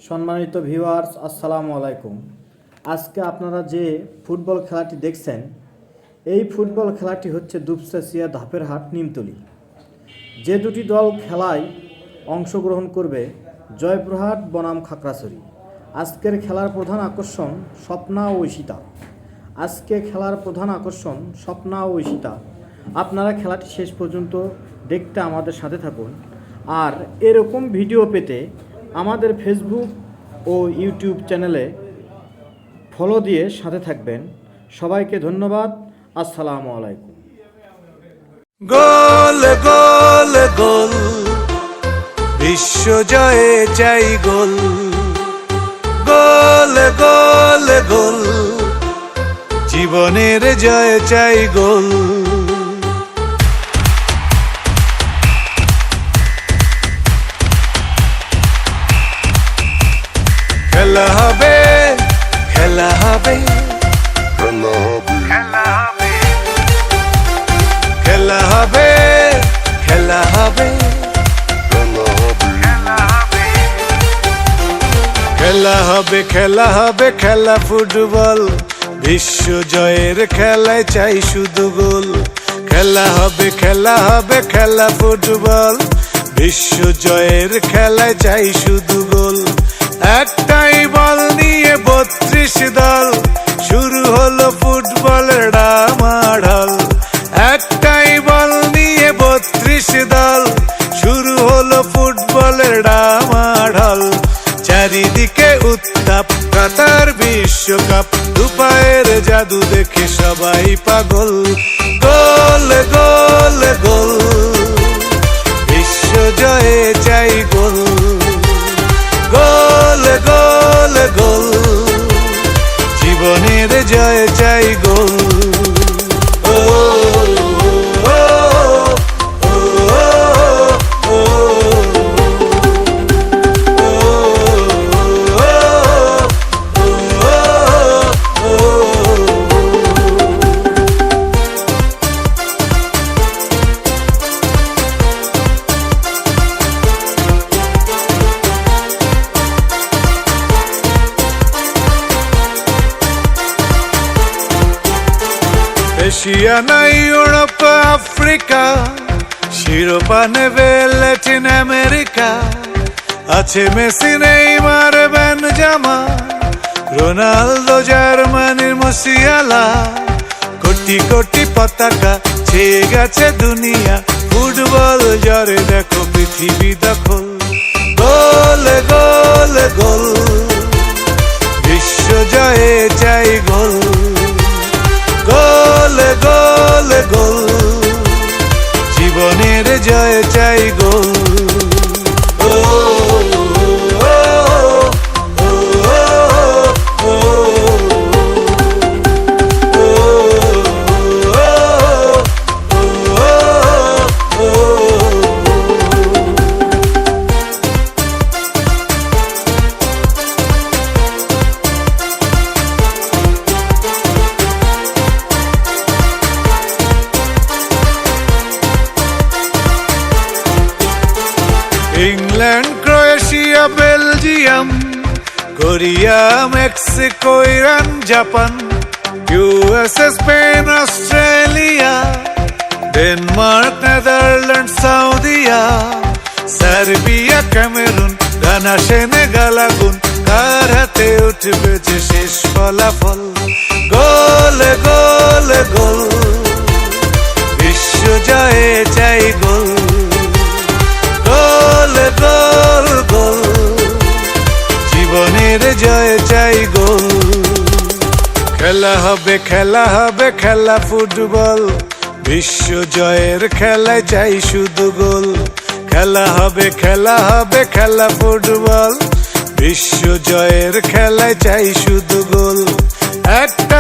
সম্মানিত ভিউয়ার্স, আসসালামু আলাইকুম। আজকে আপনারা যে ফুটবল খেলাটি দেখছেন, এই ফুটবল খেলাটি হচ্ছে দুপচাচিয়া ধাপেরহাট নিমতলী। যে দুটি দল খেলায় অংশগ্রহণ করবে, জয়পুরহাট বনাম খাগড়াছড়ি। আজকের খেলার প্রধান আকর্ষণ স্বপ্না ও ঈশিতা। স্বপ্না ও ঈশিতা। আপনারা খেলাটি শেষ পর্যন্ত দেখতে আমাদের সাথে থাকুন। আর এরকম ভিডিও পেতে আমাদের ফেসবুক ও ইউটিউব চ্যানেলে ফলো দিয়ে সাথে থাকবেন। সবাইকে ধন্যবাদ। আসসালামু আলাইকুম। গোল গোল গোল, বিশ্ব জয়ে চাই গোল। গোল গোল গোল, জীবনের জয়ে চাই গোল। খেলা হবে, খেলা হবে, খেলা হবে, খেলা হবে, খেলা হবে, খেলা হবে, খেলা হবে, খেলা ফুটবল। বিশ্ব জয়ের খেলায় চাই শুধু গোল। খেলা হবে, খেলা হবে, খেলা ফুটবল। বিশ্ব জয়ের খেলায় চাই শুধু গোল। একটাই বল নিয়ে 32 দল, শুরু হলো ফুটবলের ডামাডোল। একটাই বল নিয়ে 32 দল, শুরু হলো ফুটবলের ডামাডোল। চারিদিকে উত্তাপ, কাতার বিশ্বকাপ, দুপায়ের জাদু দেখে সবাই পাগল। গোল গোল গোল, বিশ্ব জয়ে চাই গোল। গোল গোল গোল, জীবনের জয়ে চাই গোল। এশিয়া নাই ইউরোপ আফ্রিকা, শিরোপা নেবে ল্যাটিন আমেরিকা। আছে মেসি, নেইমার, বেনজেমা, রোনালদো, জার্মানির মুসিয়ালা। কোটি কোটি পতাকা ছেয়ে গেছে দুনিয়া, ফুটবল জরে দেখো পৃথিবী দখল। গোল গোল গোল, বিশ্ব জয়ে চাই গোল। গোল গোল গোল, জীবনের জয় চাই goal. England, Croatia, Belgium, Korea, Mexico, Iran, Japan, USA, Spain, Australia, Denmark, Netherland, সৌদিয়া, সার্বিয়া, ক্যামেরুন, ঘানা, সেনেগাল, আগুন। কার হাতে উঠবে যে শেষ ফলাফল? গোল গোল গোল, বিশ্ব জয়ে চাই গোল। গোল গোল গোল, জীবনের জয় চাই গোল। খেলা হবে, খেলা হবে, খেলা ফুটবল। বিশ্ব জয়ের খেলায় চাই শুধু গোল। খেলা হবে, খেলা হবে, খেলা ফুটবল। বিশ্ব জয়ের খেলায় চাই শুধু গোল। একটা